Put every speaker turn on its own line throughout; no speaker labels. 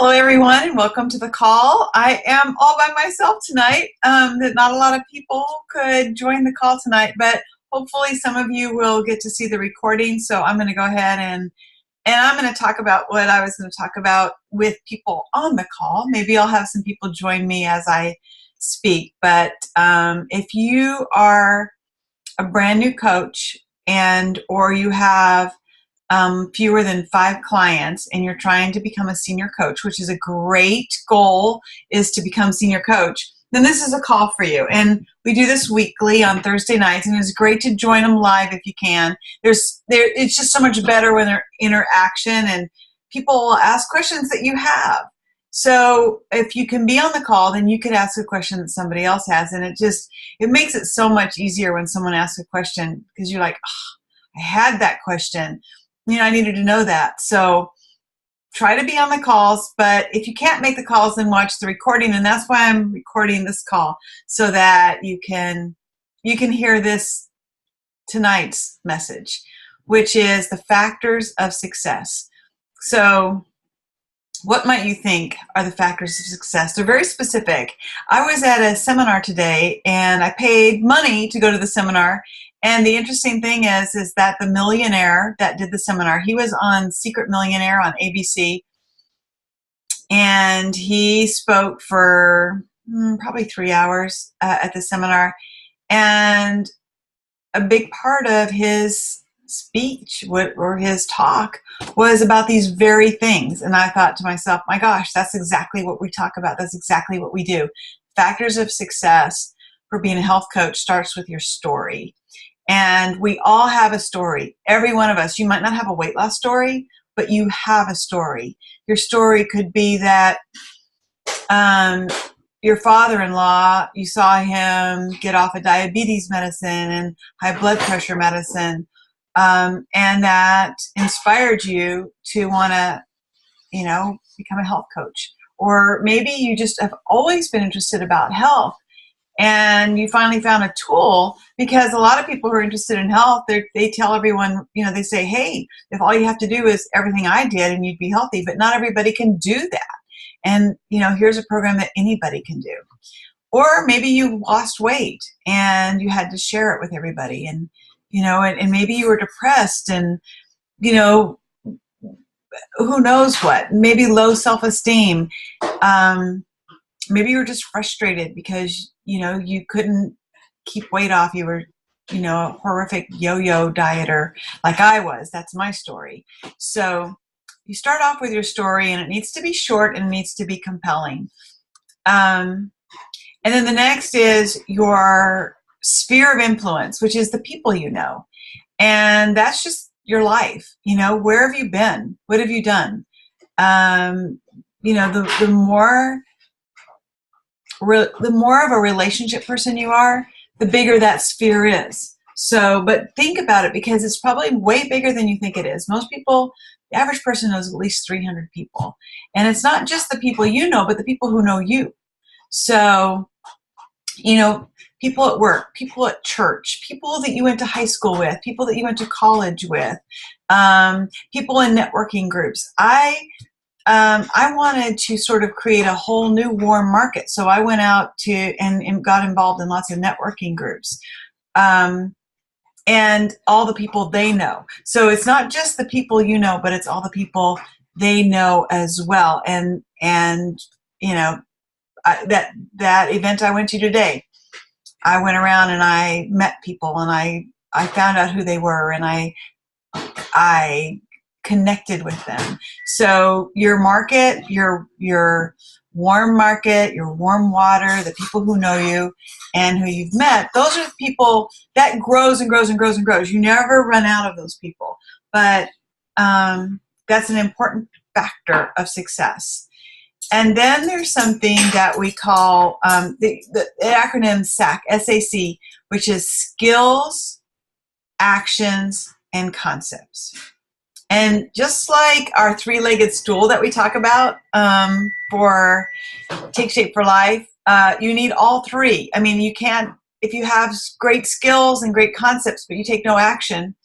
Hello, everyone, and welcome to the call. I am all by myself tonight. That not a lot of people could join the call tonight, but hopefully some of you will get to see the recording. So I'm going to go ahead and I'm going to talk about what I was going to talk about with people on the call. Maybe I'll have some people join me as I speak. But if you are a brand new coach or you have fewer than 5 clients and you're trying to become a senior coach, which is a great goal, is to become senior coach, then this is a call for you. And we do this weekly on Thursday nights, and it's great to join them live if you can. It's just so much better when there's interaction and people will ask questions that you have. So if you can be on the call, then you could ask a question that somebody else has, and it makes it so much easier when someone asks a question, because you're like, oh, I had that question. I needed to know that. So try to be on the calls, but if you can't make the calls, then watch the recording. And that's why I'm recording this call, so that you can hear this tonight's message, which is the factors of success. So what might you think are the factors of success? They're very specific. I was at a seminar today, and I paid money to go to the seminar. And the interesting thing is that the millionaire that did the seminar, he was on Secret Millionaire on ABC, and he spoke for probably 3 hours at the seminar. And a big part of his speech or his talk was about these very things. And I thought to myself, my gosh, that's exactly what we talk about. That's exactly what we do. Factors of success for being a health coach starts with your story. And we all have a story. Every one of us. You might not have a weight loss story, but you have a story. Your story could be that your father-in-law, you saw him get off of diabetes medicine and high blood pressure medicine, and that inspired you to want to, become a health coach. Or maybe you just have always been interested about health, and you finally found a tool, because a lot of people who are interested in health, they tell everyone, they say, hey, if all you have to do is everything I did and you'd be healthy, but not everybody can do that. And, here's a program that anybody can do. Or maybe you lost weight and you had to share it with everybody, and, and maybe you were depressed and, who knows what, maybe low self-esteem. Maybe you were just frustrated because, you couldn't keep weight off. You were, a horrific yo-yo dieter like I was. That's my story. So you start off with your story, and it needs to be short and it needs to be compelling. And then the next is your sphere of influence, which is the people you know. And that's just your life. Where have you been? What have you done? The more of a relationship person you are, the bigger that sphere is. So, but think about it, because it's probably way bigger than you think it is. Most people, the average person knows at least 300 people. And it's not just the people you know, but the people who know you. So, people at work, people at church, people that you went to high school with, people that you went to college with, people in networking groups. I wanted to sort of create a whole new warm market. So I went out and got involved in lots of networking groups. And all the people they know. So it's not just the people you know, but it's all the people they know as well. And that event I went to today, I went around and I met people, and I found out who they were, and I connected with them. So your market, your warm market, your warm water, the people who know you and who you've met, those are the people that grows and grows and grows and grows. You never run out of those people. But that's an important factor of success. And then there's something that we call the acronym SAC, S-A-C, which is skills, actions, and concepts. And just like our 3-legged stool that we talk about for Take Shape for Life, you need all 3. I mean, you can't, if you have great skills and great concepts, but you take no action,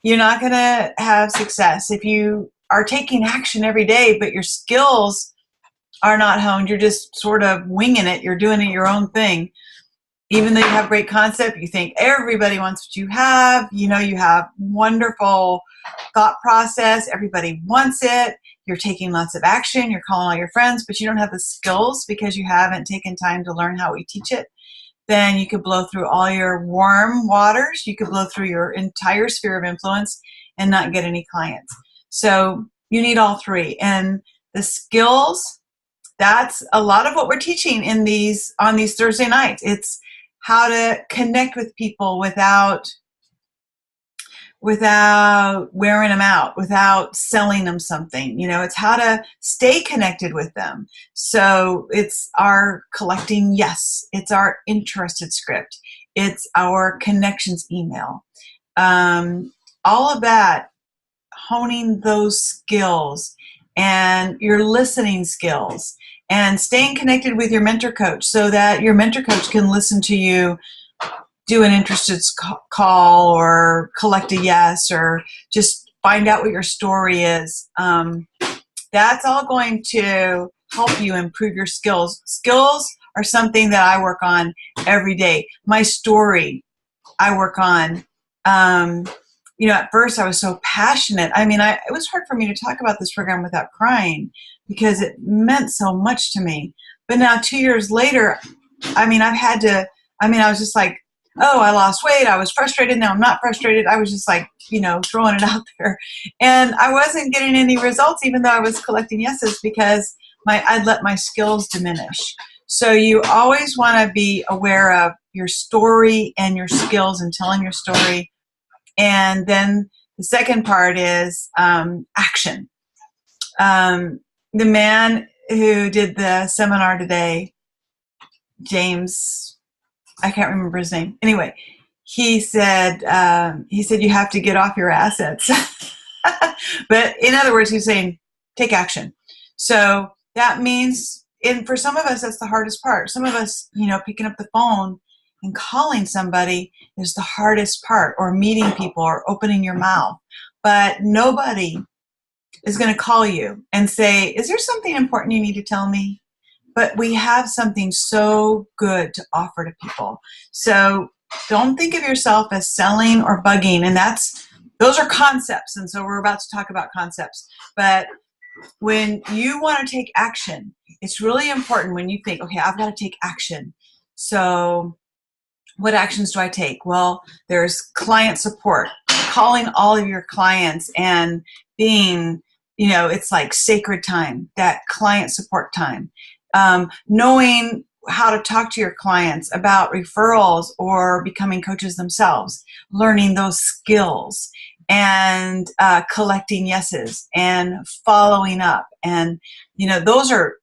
you're not going to have success. If you are taking action every day, but your skills are not honed. You're just sort of winging it. You're doing it your own thing. Even though you have great concept, you think everybody wants what you have. You know, you have wonderful thought process. Everybody wants it. You're taking lots of action. You're calling all your friends, but you don't have the skills because you haven't taken time to learn how we teach it. Then you could blow through all your warm waters. You could blow through your entire sphere of influence and not get any clients. So you need all three. And the skills, that's a lot of what we're teaching in on these Thursday nights. It's how to connect with people without wearing them out, without selling them something. You know, it's how to stay connected with them. So it's our collecting yes. It's our interested script. It's our connections email. All of that, honing those skills and your listening skills and staying connected with your mentor coach so that your mentor coach can listen to you do an interested call or collect a yes or just find out what your story is. That's all going to help you improve your skills. Skills are something that I work on every day. My story, I work on. You know, at first I was so passionate. I mean, it was hard for me to talk about this program without crying because it meant so much to me. But now 2 years later, I mean, I was just like, oh, I lost weight. I was frustrated. Now I'm not frustrated. I was just like, you know, throwing it out there. And I wasn't getting any results, even though I was collecting yeses, because I'd let my skills diminish. So you always want to be aware of your story and your skills and telling your story. And then the second part is action. The man who did the seminar today, James, I can't remember his name. Anyway, he said you have to get off your assets. But in other words, he's saying take action. So that means, and for some of us, that's the hardest part. Some of us, you know, picking up the phone and calling somebody is the hardest part, or meeting people or opening your mouth. But nobody is going to call you and say, is there something important you need to tell me? But we have something so good to offer to people. So don't think of yourself as selling or bugging. And those are concepts. And so we're about to talk about concepts. But when you want to take action, it's really important when you think, okay, I've got to take action. So what actions do I take? Well, there's client support, calling all of your clients and being, you know, it's like sacred time, that client support time. Knowing how to talk to your clients about referrals or becoming coaches themselves, learning those skills, and collecting yeses and following up. And, you know, those are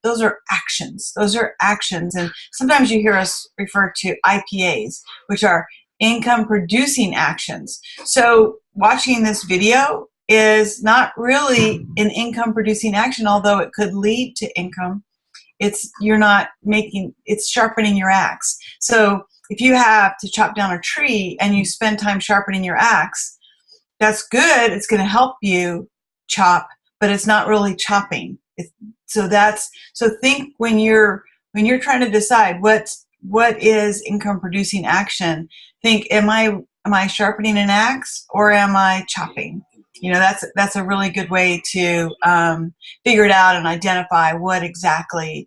actions. Those are actions. And sometimes you hear us refer to IPAs, which are income producing actions. So watching this video is not really an income producing action, although it could lead to income. It's sharpening your axe. So if you have to chop down a tree and you spend time sharpening your axe, that's good. It's going to help you chop, but it's not really chopping. So think when you're trying to decide what is income producing action, think, am I sharpening an axe or am I chopping? You know, that's a really good way to figure it out and identify what exactly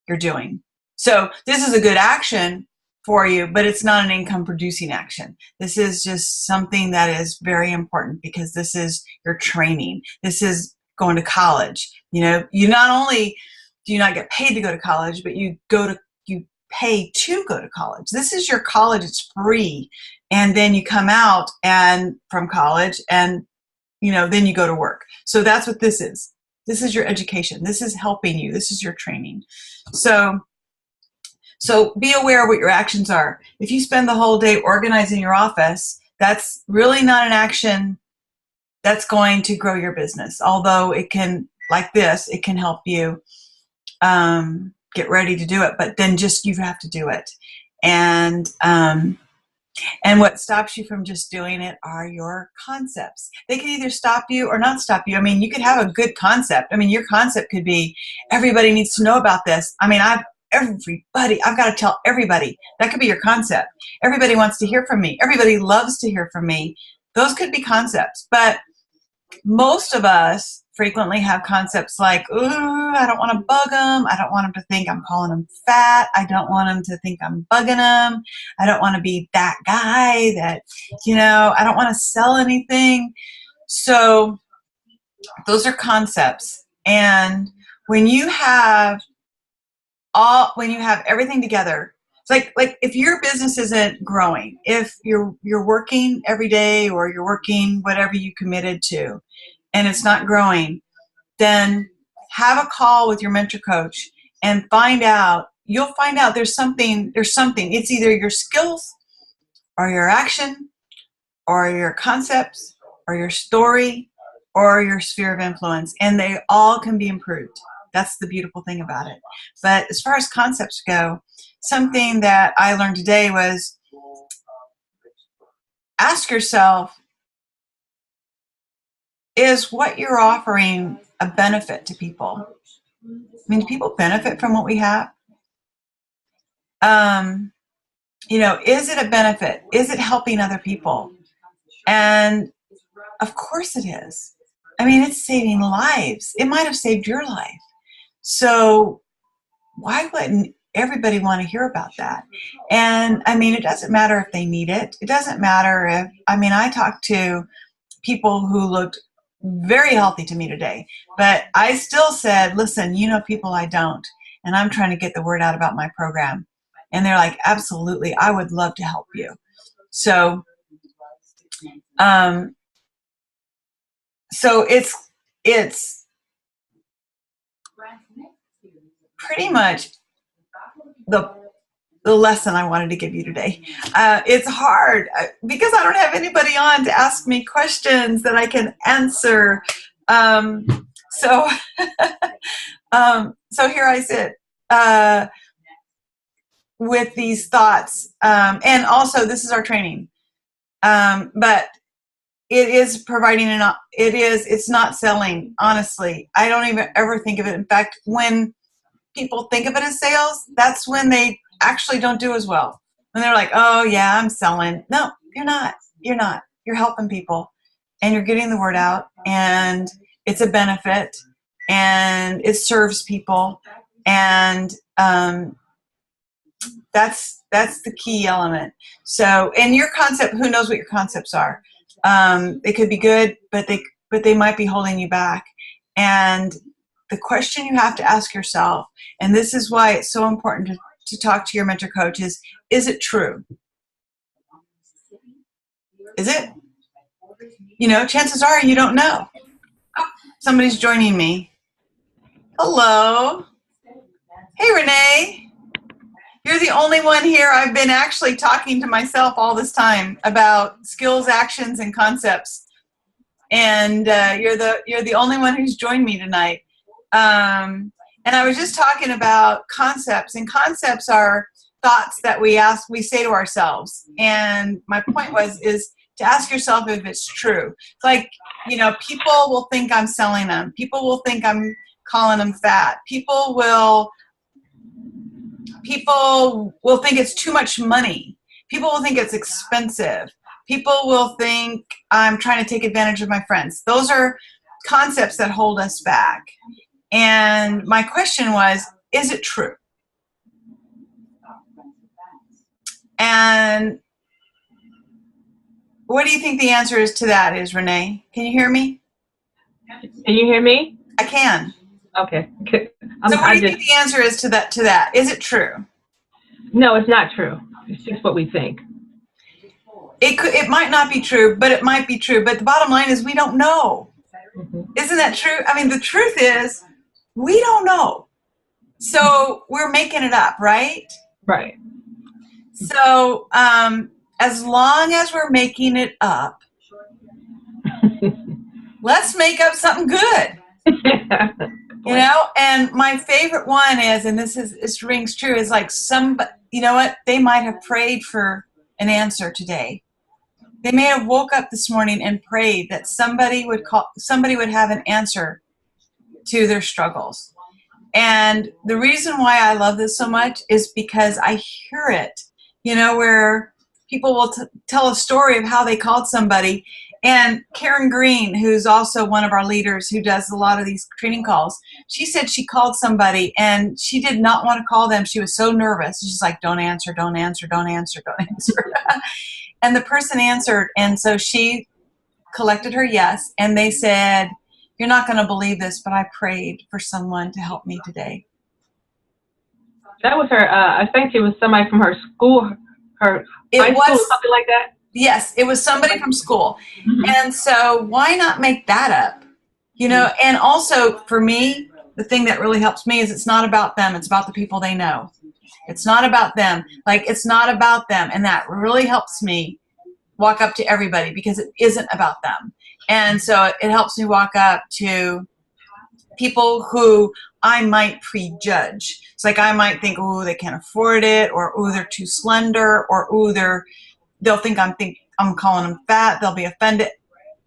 you're doing. So this is a good action for you, but it's not an income producing action. This is just something that is very important because this is your training. This is going to college. You know, you not only do you not get paid to go to college, but you pay to go to college. This is your college. It's free. And then you come out from college and, you know, then you go to work. So that's what this is. This is your education. This is helping you. This is your training. So be aware of what your actions are. If you spend the whole day organizing your office, that's really not an action that's going to grow your business. Although it can, like this, it can help you get ready to do it. But then you have to do it. And And what stops you from just doing it are your concepts. They can either stop you or not stop you. I mean, you could have a good concept. I mean, your concept could be, everybody needs to know about this. I mean, I've got to tell everybody. That could be your concept. Everybody wants to hear from me. Everybody loves to hear from me. Those could be concepts. But most of us frequently have concepts like, ooh, I don't want to bug them. I don't want them to think I'm calling them fat. I don't want them to think I'm bugging them. I don't want to be that guy that, I don't want to sell anything. So those are concepts. And when you have everything together, it's like if your business isn't growing, if you're working every day or you're working whatever you committed to and it's not growing, then have a call with your mentor coach and you'll find out there's something. It's either your skills or your action or your concepts or your story or your sphere of influence, and they all can be improved. That's the beautiful thing about it. But as far as concepts go, something that I learned today was ask yourself, is what you're offering a benefit to people? I mean, do people benefit from what we have? Is it a benefit? Is it helping other people? And of course it is. I mean, it's saving lives. It might have saved your life. So why wouldn't everybody want to hear about that? And I mean, it doesn't matter if they need it. It doesn't matter I talked to people who looked very healthy to me today, but I still said, listen, people I don't, and I'm trying to get the word out about my program. And they're like, absolutely, I would love to help you. So, it's pretty much the lesson I wanted to give you today. It's hard because I don't have anybody on to ask me questions that I can answer. So here I sit with these thoughts. And also, this is our training. But it is providing it's not selling, honestly. I don't even ever think of it. In fact, when people think of it as sales, that's when they actually don't do as well. When they're like, oh yeah, I'm selling. No, you're not. You're helping people and you're getting the word out, and it's a benefit and it serves people. And that's the key element. So, and your concept, who knows what your concepts are? They could be good, but they might be holding you back. And the question you have to ask yourself, and this is why it's so important to talk to your mentor coach, is it true? Is it? Chances are you don't know. Oh, somebody's joining me. Hello. Hey, Renee. You're the only one here. I've been actually talking to myself all this time about skills, actions, and concepts. And you're the only one who's joined me tonight. And I was just talking about concepts, and concepts are thoughts that we say to ourselves. And my point is to ask yourself if it's true. It's like, people will think I'm selling them. People will think I'm calling them fat. People will think it's too much money. People will think it's expensive. People will think I'm trying to take advantage of my friends. Those are concepts that hold us back. And my question was, is it true? And what do you think the answer is to that is, Renee? Can you hear me?
Can you hear me?
I can.
Okay.
So what do you think the answer is to that? Is it true?
No, it's not true. It's just what we think.
It might not be true, but it might be true. But the bottom line is we don't know. Mm-hmm. Isn't that true? I mean, the truth is we don't know. So we're making it up, right?
Right.
So as long as we're making it up, let's make up something good. And my favorite one is, and this rings true, is like they might have prayed for an answer today. They may have woke up this morning and prayed that somebody would have an answer to their struggles. And the reason why I love this so much is because I hear it, where people will tell a story of how they called somebody. And Karen Green, who's also one of our leaders who does a lot of these training calls, she said she called somebody and she did not want to call them. She was so nervous. She's like, don't answer, don't answer, don't answer, don't answer. And the person answered. And so she collected her yes. And they said, you're not going to believe this, but I prayed for someone to help me today.
That was her, I think it was somebody from her school, her high school, something like that.
Yes, it was somebody from school. Mm-hmm. And so why not make that up? And also for me, the thing that really helps me is it's not about them. It's about the people they know. It's not about them. It's not about them. And that really helps me walk up to everybody because it isn't about them. And so it helps me walk up to people who I might prejudge. It's like I might think, oh, they can't afford it, or oh, they're too slender, or oh, they'll think I'm calling them fat. They'll be offended.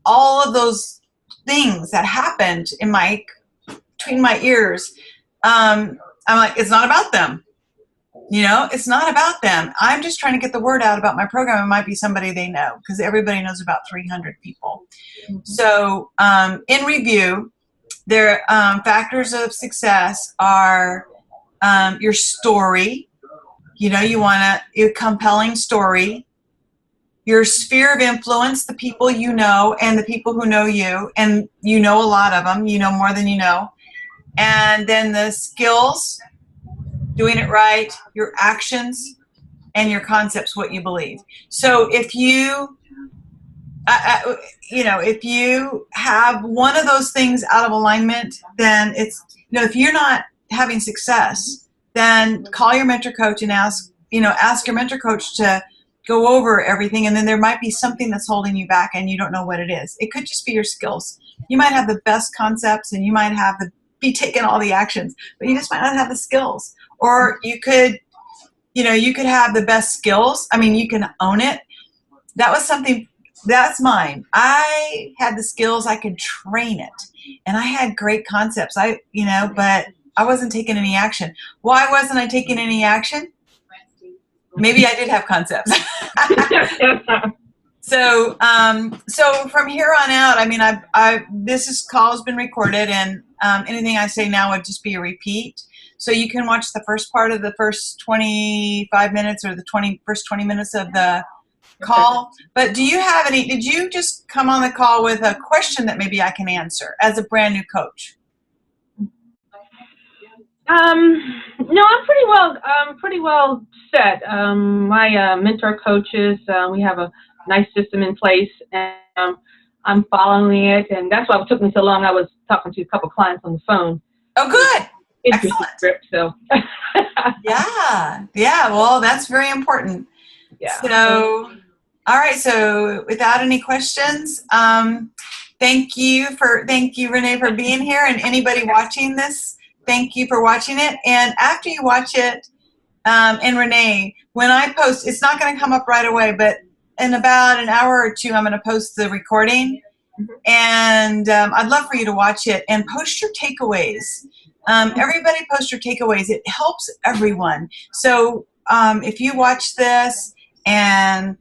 All of those things that happened between my ears, I'm like, it's not about them. It's not about them. I'm just trying to get the word out about my program. It might be somebody they know because everybody knows about 300 people. Mm-hmm. So in review, their factors of success are your story. You want a compelling story. Your sphere of influence, the people you know and the people who know you, and you know a lot of them. You know more than you know. And then the skills, doing it right, your actions, and your concepts, what you believe. So if you, if you have one of those things out of alignment, then it's, if you're not having success, then call your mentor coach and ask your mentor coach to go over everything. And then there might be something that's holding you back and you don't know what it is. It could just be your skills. You might have the best concepts and you might be taking all the actions, but you just might not have the skills. Or you could have the best skills. I mean, you can own it. That's mine. I had the skills, I could train it. And I had great concepts, but I wasn't taking any action. Why wasn't I taking any action? Maybe I did have concepts. So from here on out, I mean, this call has been recorded, and anything I say now would just be a repeat. So you can watch the first part of the first 25 minutes or the first 20 minutes of the call. But did you just come on the call with a question that maybe I can answer as a brand new coach?
No, I'm pretty well set. My mentor coaches, we have a nice system in place, and I'm following it, and that's why it took me so long. I was talking to a couple clients on the phone.
Oh, good.
Excellent. Script, so.
Yeah. Well, that's very important.
Yeah.
So, all right. So, without any questions, thank you, Renee, for being here, and anybody watching this. Thank you for watching it. And after you watch it, and Renee, when I post, it's not going to come up right away, but in about an hour or two, I'm going to post the recording. Mm-hmm. And I'd love for you to watch it and post your takeaways. Everybody post your takeaways. It helps everyone. So if you watch this and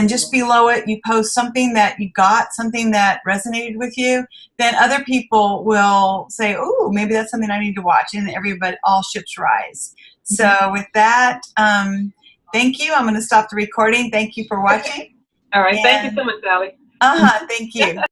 just below it, you post something that you got, something that resonated with you, then other people will say, oh, maybe that's something I need to watch. And all ships rise. So with that, thank you. I'm going to stop the recording. Thank you for watching.
All right. Thank you so much, Sally.
Thank you.